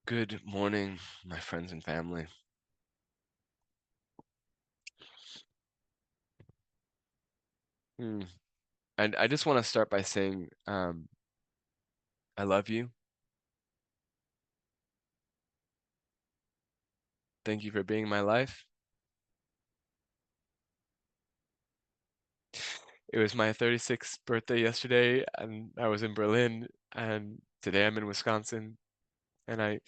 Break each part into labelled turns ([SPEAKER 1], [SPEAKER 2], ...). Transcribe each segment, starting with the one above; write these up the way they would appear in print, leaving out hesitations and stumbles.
[SPEAKER 1] Good morning, my friends and family. Mm. And I just want to start by saying, I love you. Thank you for being in my life. It was my 36th birthday yesterday, and I was in Berlin, and today I'm in Wisconsin. And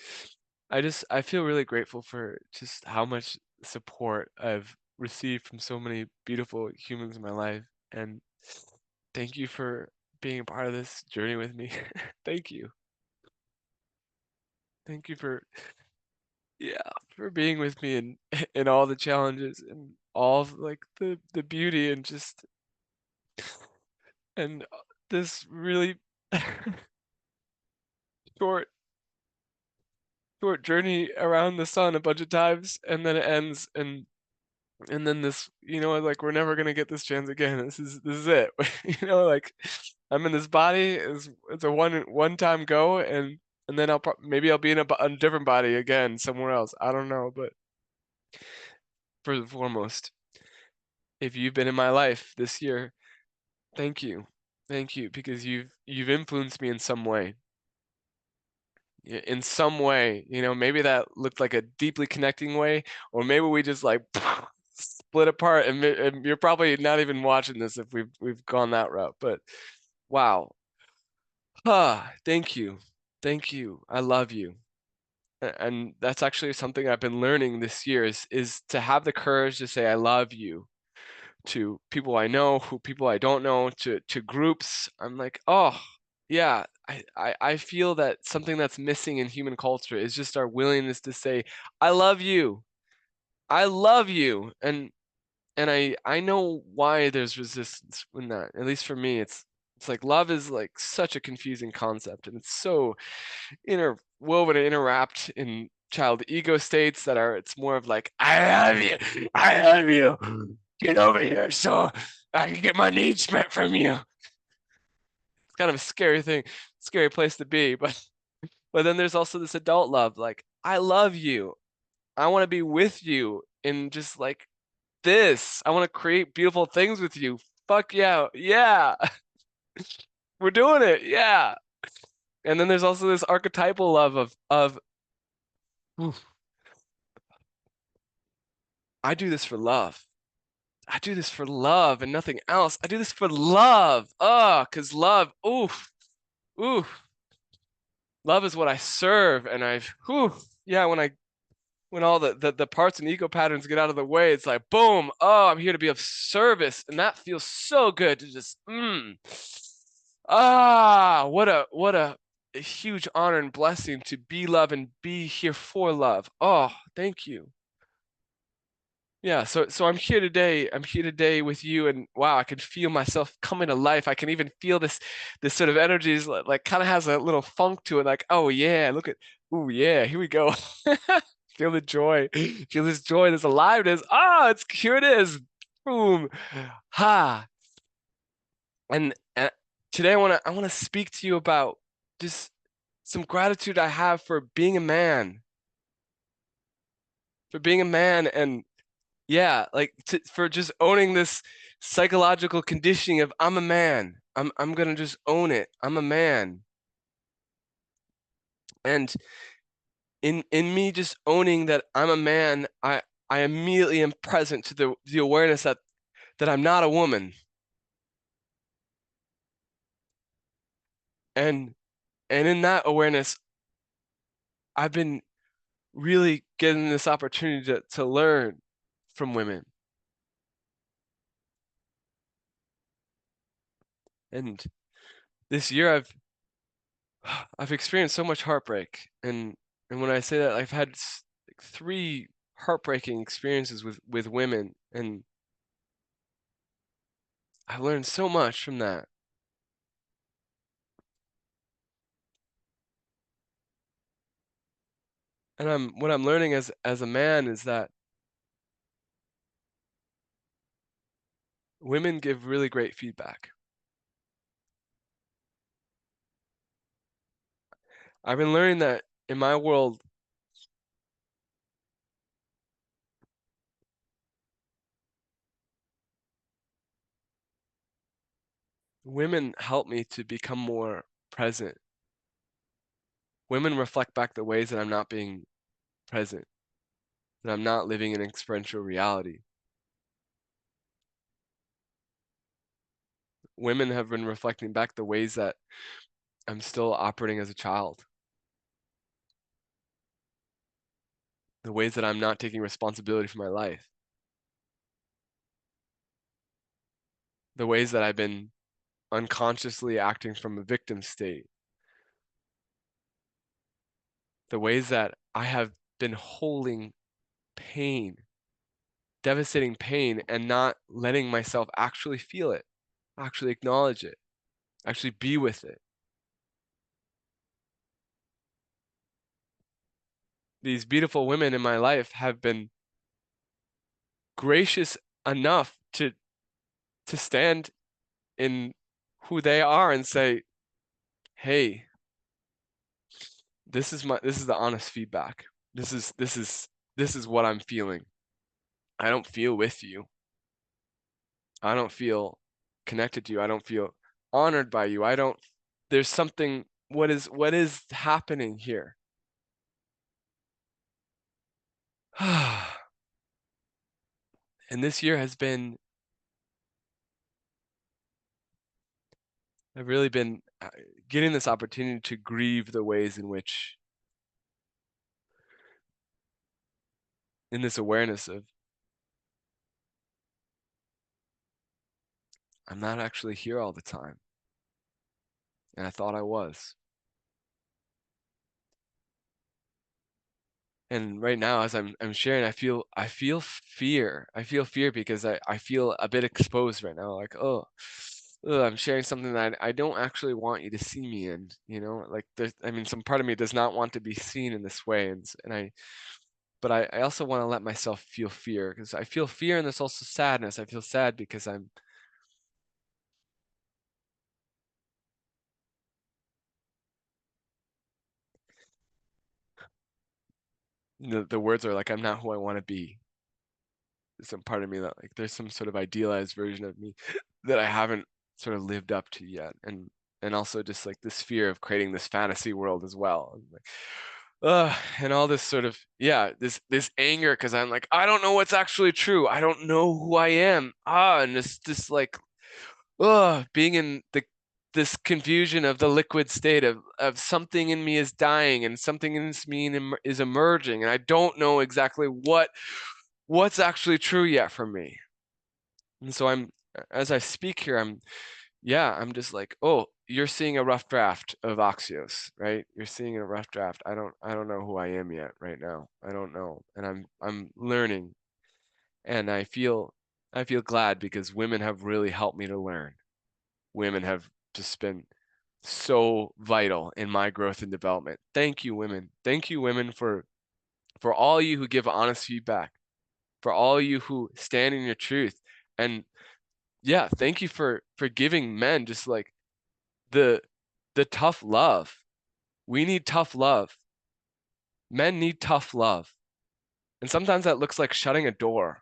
[SPEAKER 1] I feel really grateful for just how much support I've received from so many beautiful humans in my life. And thank you for being a part of this journey with me. Thank you. Thank you for Yeah, for being with me in in all the challenges and all of, like, the beauty and just and this really short short journey around the sun a bunch of times, and then it ends, and then this, like, we're never gonna get this chance again. This is it. Like, I'm in this body, it's a one-time go, and then maybe I'll be in a different body again somewhere else. I don't know, but first and foremost, if you've been in my life this year, thank you. Thank you because you've influenced me in some way. In some way, maybe that looked like a deeply connecting way, or maybe we just like split apart and you're probably not even watching this if we've gone that route. But wow. Thank you. Thank you. I love you. And that's actually something I've been learning this year is to have the courage to say I love you to people I know, who people I don't know, to groups. I'm like, oh yeah, I feel that something that's missing in human culture is just our willingness to say, I love you. I love you. And I know why there's resistance in that. At least for me, it's like love is like such a confusing concept and it's so interwoven and interwrapped in child ego states that are it's more of like I love you, I love you, get over here so I can get my needs met from you. It's kind of a scary thing, scary place to be, but then there's also this adult love, like I love you, I want to be with you in just like this, I want to create beautiful things with you. Fuck yeah, yeah. We're doing it, yeah. And then there's also this archetypal love of oof, I do this for love. I do this for love and nothing else. I do this for love. Oh, because love, oof, oof. Love is what I serve. And yeah, when all the parts and ego patterns get out of the way, it's like, boom, oh, I'm here to be of service. And that feels so good to just, what a huge honor and blessing to be love and be here for love. Oh, thank you. Yeah, so I'm here today. I'm here today with you, and wow, I can feel myself coming to life. I can even feel this sort of energy is like kind of has a little funk to it. Like, oh yeah, look at, oh yeah, here we go. Feel the joy, feel this joy, this aliveness. Ah, it's here it is. Boom, ha. And today I wanna speak to you about just some gratitude I have for being a man, and yeah, like for just owning this psychological conditioning of I'm a man. I'm gonna just own it. I'm a man. And in me just owning that I'm a man, I immediately am present to the awareness that I'm not a woman. And and in that awareness, I've been really getting this opportunity to learn from women. And this year I've experienced so much heartbreak, and when I say that, I've had like three heartbreaking experiences with women, and I learned so much from that. And what I'm learning as a man is that women give really great feedback. I've been learning that in my world, women help me to become more present. Women reflect back the ways that I'm not being present, that I'm not living in experiential reality. Women have been reflecting back the ways that I'm still operating as a child, the ways that I'm not taking responsibility for my life, the ways that I've been unconsciously acting from a victim state, the ways that I have been holding pain, devastating pain, and not letting myself actually feel it, actually acknowledge it, actually be with it. These beautiful women in my life have been gracious enough to stand in who they are and say, "Hey, this is the honest feedback. This is what I'm feeling. I don't feel with you. I don't feel connected to you. I don't feel honored by you. I don't there's something what is happening here?" And this year has been I've really been getting this opportunity to grieve the ways in which in this awareness of I'm not actually here all the time. And I thought I was. And right now, as I'm sharing, I feel fear. I feel fear because I feel a bit exposed right now. Like, oh, ugh, I'm sharing something that I don't actually want you to see me in. Like I mean, some part of me does not want to be seen in this way, but I also want to let myself feel fear because I feel fear and there's also sadness. I feel sad because the words are like, I'm not who I want to be. There's some part of me that like there's some sort of idealized version of me that I haven't sort of lived up to yet, and also just like this fear of creating this fantasy world as well. And like, and all this sort of this anger because I'm like I don't know what's actually true. I don't know who I am. And this like being in this confusion of the liquid state of something in me is dying and something in me is emerging, and I don't know exactly what's actually true yet for me. And so as I speak here, I'm just like, oh, you're seeing a rough draft of Axios, right? You're seeing a rough draft. I don't know who I am yet right now. I don't know. And I'm learning, and I feel glad because women have really helped me to learn. Women have just been so vital in my growth and development. Thank you, women. Thank you, women, for all you who give honest feedback, for all you who stand in your truth. And yeah, thank you for giving men just like the the tough love. We need tough love. Men need tough love. And sometimes that looks like shutting a door,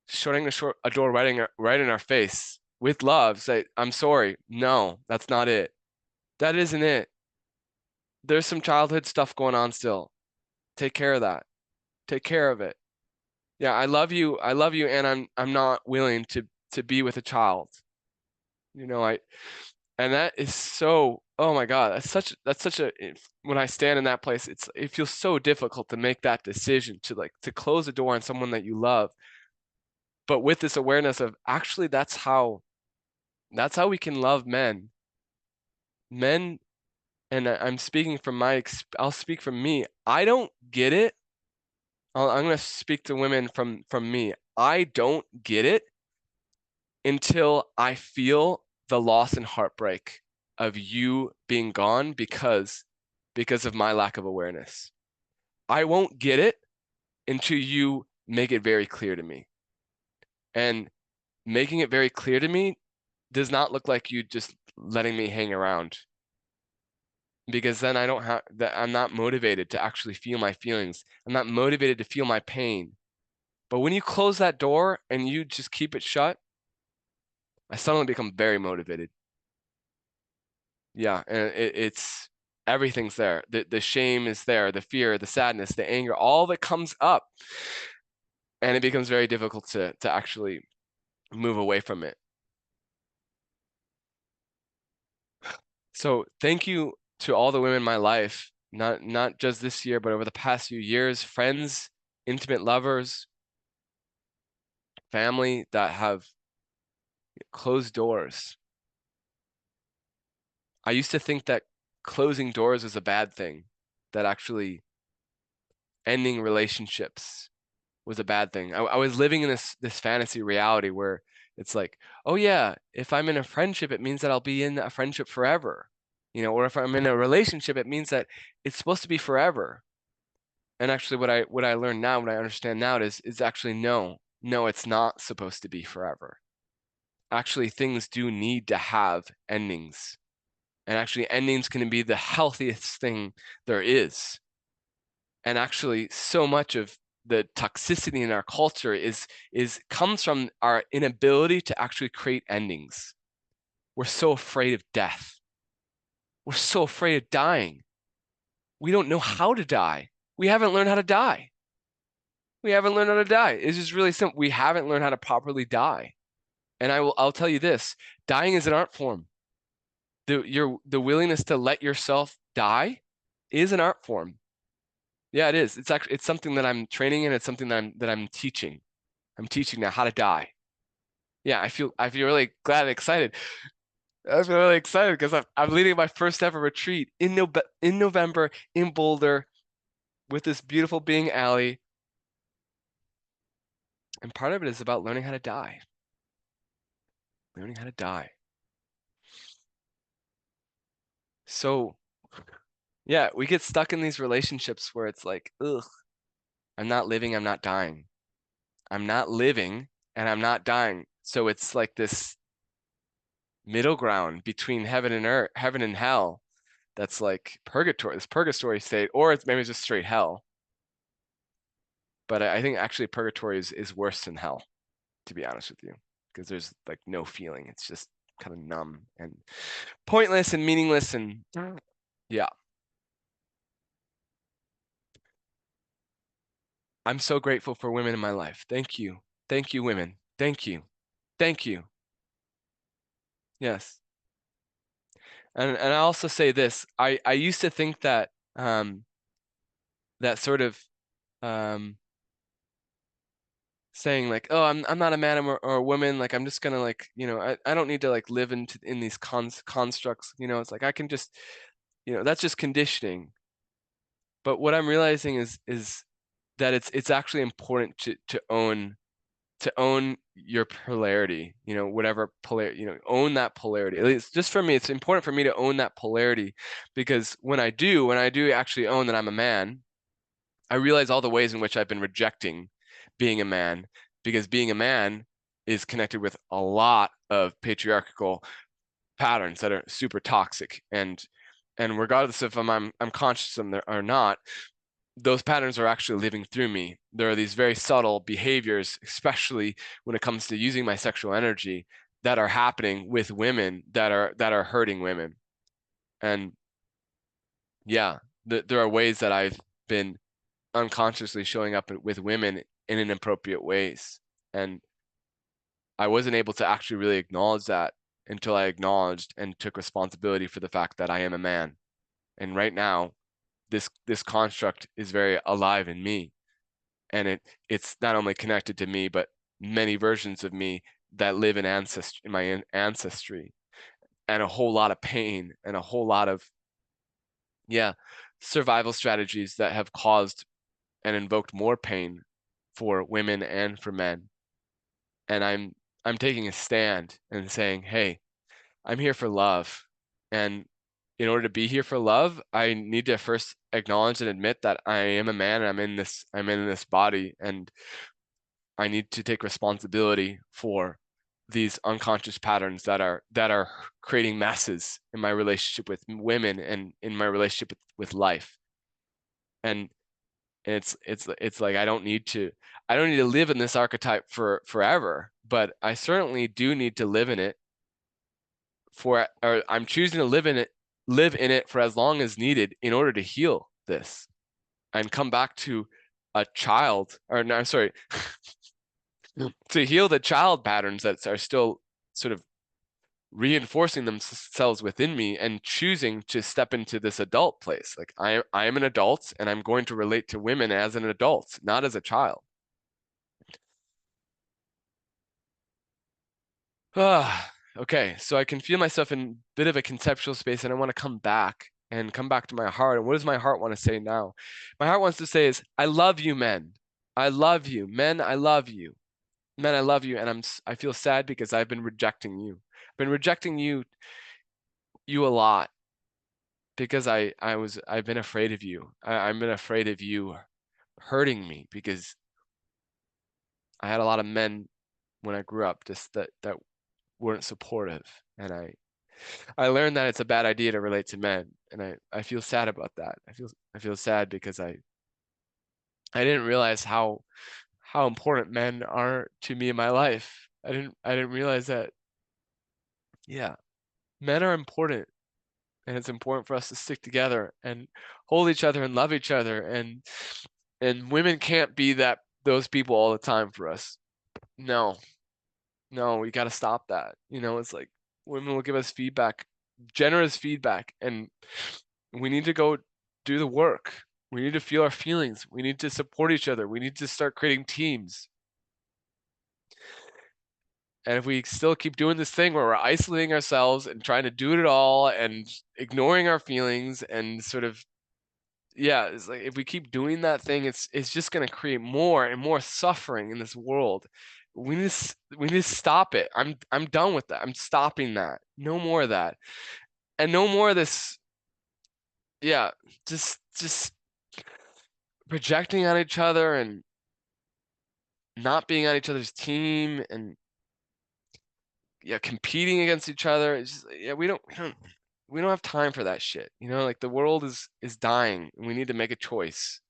[SPEAKER 1] shutting a door right in our face with love. Say, I'm sorry. No, that's not it. That isn't it. There's some childhood stuff going on still. Take care of that. Take care of it. Yeah, I love you. I love you, and I'm not willing to be with a child. I and that is so, oh my God, that's such a when I stand in that place, it feels so difficult to make that decision to close the door on someone that you love. But with this awareness of actually that's how we can love men. Men, and I'm speaking from I'll speak from me. I don't get it. I'm going to speak to women from me. I don't get it until I feel the loss and heartbreak of you being gone because of my lack of awareness. I won't get it until you make it very clear to me. And making it very clear to me does not look like you just letting me hang around, because then I don't have that. I'm not motivated to actually feel my feelings. I'm not motivated to feel my pain. But when you close that door and you just keep it shut, I suddenly become very motivated. Yeah, and it's everything's there. The shame is there, the fear, the sadness, the anger, all that comes up, and it becomes very difficult to actually move away from it. So thank you to all the women in my life, not just this year, but over the past few years, friends, intimate lovers, family that have closed doors. I used to think that closing doors was a bad thing, that actually ending relationships was a bad thing. I was living in this fantasy reality where it's like, oh yeah, if I'm in a friendship, it means that I'll be in a friendship forever. Or if I'm in a relationship, it means that it's supposed to be forever. And actually what I learned now, what I understand now is actually no, it's not supposed to be forever. Actually, things do need to have endings. And actually endings can be the healthiest thing there is. And actually so much of the toxicity in our culture is comes from our inability to actually create endings. We're so afraid of death. We're so afraid of dying. We don't know how to die. We haven't learned how to die. We haven't learned how to die. It's just really simple. We haven't learned how to properly die. And I'll tell you this, dying is an art form. The willingness to let yourself die is an art form. Yeah, it is. It's something that I'm training in. It's something that I'm teaching. I'm teaching now how to die. Yeah, I feel really glad and excited. I feel really excited because I'm leading my first ever retreat in November in Boulder with this beautiful being Allie. And part of it is about learning how to die. Learning how to die. So yeah, we get stuck in these relationships where it's like, ugh, I'm not living, I'm not dying. I'm not living and I'm not dying. So it's like this middle ground between heaven and earth, heaven and hell. That's like purgatory, this purgatory state, or it's maybe just straight hell. But I think actually purgatory is worse than hell, to be honest with you, because there's like no feeling. It's just kind of numb and pointless and meaningless and yeah. I'm so grateful for women in my life. Thank you. Thank you, women. Thank you. Thank you. Yes. And I also say this. I used to think that that sort of um saying like, oh, I'm not a man or a woman, like I'm just gonna like, I don't need to like live in these constructs, it's like I can just, that's just conditioning. But what I'm realizing is that it's actually important to own your polarity, whatever polar, own that polarity. At least just for me, it's important for me to own that polarity, because when I do actually own that I'm a man, I realize all the ways in which I've been rejecting being a man, because being a man is connected with a lot of patriarchal patterns that are super toxic, and regardless if I'm conscious of them or not, those patterns are actually living through me. There are these very subtle behaviors, especially when it comes to using my sexual energy, that are happening with women that are hurting women. And yeah, there are ways that I've been unconsciously showing up with women in inappropriate ways. And I wasn't able to actually really acknowledge that until I acknowledged and took responsibility for the fact that I am a man. And right now, this construct is very alive in me. And it's not only connected to me, but many versions of me that live in my ancestry, and a whole lot of pain and a whole lot of, yeah, survival strategies that have caused and invoked more pain for women and for men. And I'm taking a stand and saying, hey, I'm here for love. And in order to be here for love, I need to first acknowledge and admit that I am a man and I'm in this body, and I need to take responsibility for these unconscious patterns that are creating messes in my relationship with women and in my relationship with life. And it's like I don't need to live in this archetype for forever, but I certainly do need to live in it or I'm choosing to live in it live in it for as long as needed in order to heal this and come back to a child, or no, I'm sorry, to heal the child patterns that are still sort of reinforcing themselves within me and choosing to step into this adult place. Like I am an adult and I'm going to relate to women as an adult, not as a child. Okay, so I can feel myself in a bit of a conceptual space and I want to come back to my heart. And what does my heart want to say now? My heart wants to say is, I love you, men. I love you. Men, I love you. Men, I love you. And I feel sad because I've been rejecting you. I've been rejecting you a lot because I've been afraid of you. I've been afraid of you hurting me because I had a lot of men when I grew up just that weren't supportive. And I learned that it's a bad idea to relate to men, and I feel sad about that. I feel sad because I didn't realize how important men are to me in my life. I didn't realize that, yeah, men are important, and it's important for us to stick together and hold each other and love each other, and women can't be those people all the time for us. No, no, we got to stop that. It's like women will give us feedback, generous feedback, and we need to go do the work. We need to feel our feelings. We need to support each other. We need to start creating teams. And if we still keep doing this thing where we're isolating ourselves and trying to do it all and ignoring our feelings and sort of, yeah, it's like if we keep doing that thing, it's just going to create more and more suffering in this world. We need to stop it. I'm done with that. I'm stopping that. No more of that. And no more of this, yeah, just projecting on each other and not being on each other's team and, yeah, competing against each other. It's just, yeah, we don't have time for that shit. Like the world is dying and we need to make a choice.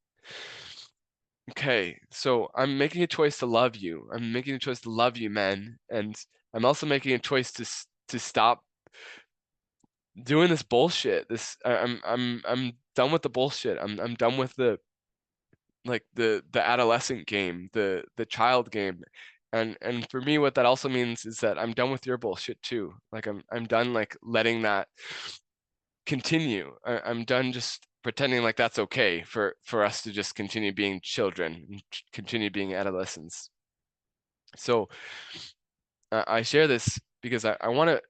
[SPEAKER 1] Okay, so I'm making a choice to love you. I'm making a choice to love you, men, and I'm also making a choice to stop doing this bullshit. I'm done with the bullshit. I'm done with the adolescent game, the child game. And for me, what that also means is that I'm done with your bullshit too. Like I'm done like letting that continue. I'm done just pretending like that's okay for us to just continue being children and continue being adolescents. So I share this because I want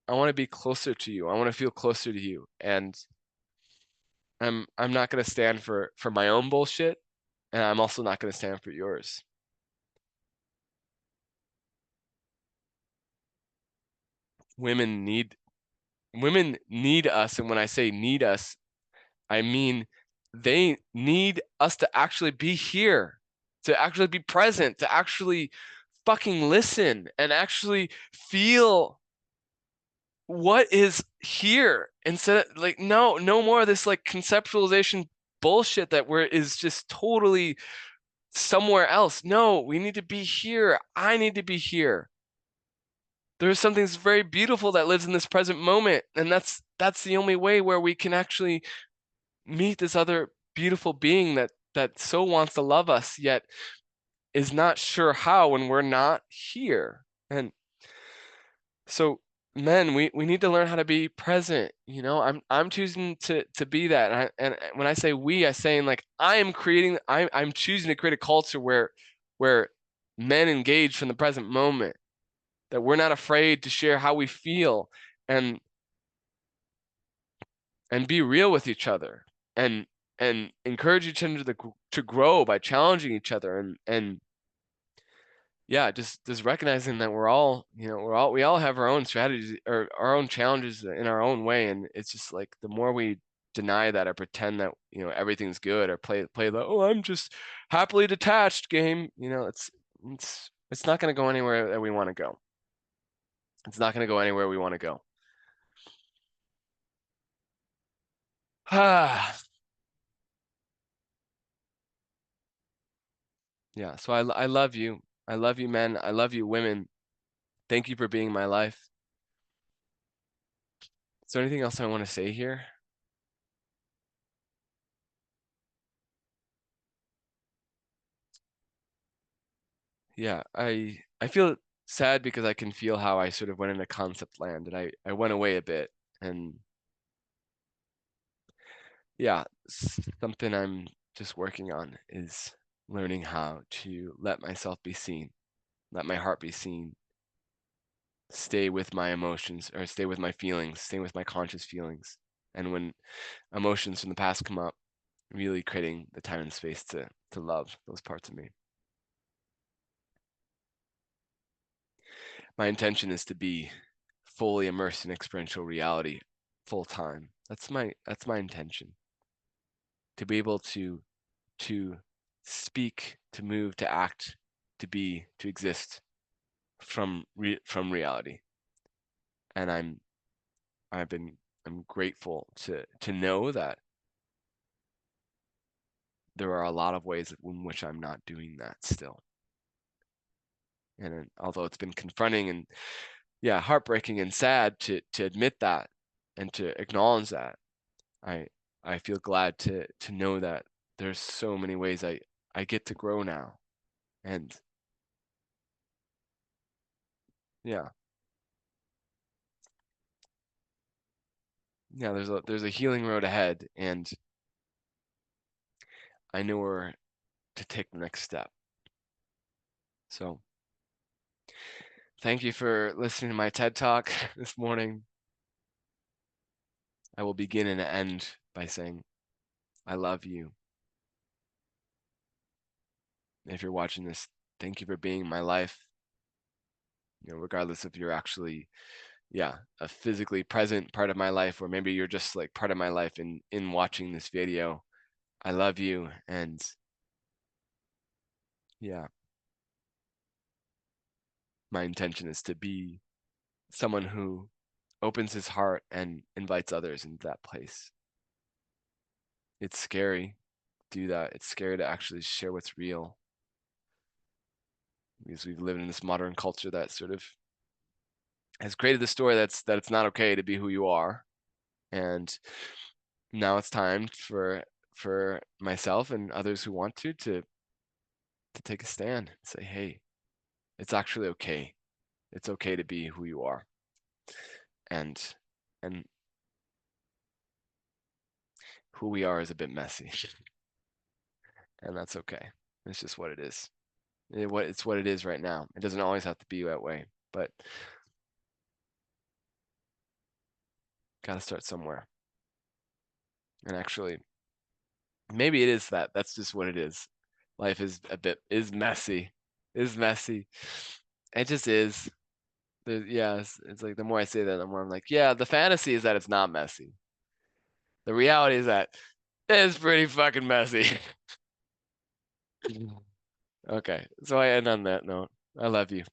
[SPEAKER 1] to be closer to you. I want to feel closer to you, and I'm not going to stand for my own bullshit, and I'm also not going to stand for yours. Women need women need us, and when I say need us, I mean they need us to actually be here, to actually be present, to actually fucking listen and actually feel what is here instead of like no more of this like conceptualization bullshit that where is just totally somewhere else. No, we need to be here. I need to be here. There's something that's very beautiful that lives in this present moment, and that's the only way where we can actually meet this other beautiful being that so wants to love us yet is not sure how when we're not here. And so men, we need to learn how to be present. I'm choosing to be that. And when I say we, I saying like I'm choosing to create a culture where men engage from the present moment, that we're not afraid to share how we feel and be real with each other and encourage each other to grow by challenging each other and yeah, just recognizing that we all have our own strategies or our own challenges in our own way, and it's just like the more we deny that or pretend that everything's good or play the I'm just happily detached game, it's not going to go anywhere that we want to go. It's not going to go anywhere we want to go. Ah, yeah. So I love you. I love you, men. I love you, women. Thank you for being my life. Is there anything else I want to say here? Yeah, I feel sad because I can feel how I sort of went into concept land and I went away a bit. And yeah, something I'm just working on is learning how to let myself be seen, let my heart be seen, stay with my emotions or stay with my feelings, stay with my conscious feelings. And when emotions from the past come up, really creating the time and space to love those parts of me. My intention is to be fully immersed in experiential reality full time. That's my intention. To be able to speak, to move, to act, to be, to exist from reality. And I'm grateful to know that there are a lot of ways in which I'm not doing that still. And although it's been confronting and yeah, heartbreaking and sad to admit that and to acknowledge that, I I feel glad to know that there's so many ways I get to grow now. And yeah, yeah, there's a healing road ahead, and I know where to take the next step. So thank you for listening to my TED Talk this morning. I will begin and end by saying, I love you. If you're watching this, thank you for being in my life. Regardless if you're actually, yeah, a physically present part of my life, or maybe you're just like part of my life in watching this video. I love you, and yeah, my intention is to be someone who opens his heart and invites others into that place. It's scary to do that. It's scary to actually share what's real because we've lived in this modern culture that sort of has created the story that it's not okay to be who you are. And now it's time for myself and others who want to take a stand and say, hey, it's actually okay. It's okay to be who you are. And and who we are is a bit messy. And that's okay. It's just what it is. It's what it is right now. It doesn't always have to be that way, but gotta start somewhere. And actually, maybe it is that. That's just what it is. Life is messy. Is messy. It just is. Yeah, it's like the more I say that, the more I'm like, yeah, the fantasy is that it's not messy. The reality is that it's pretty fucking messy. Okay, so I end on that note. I love you.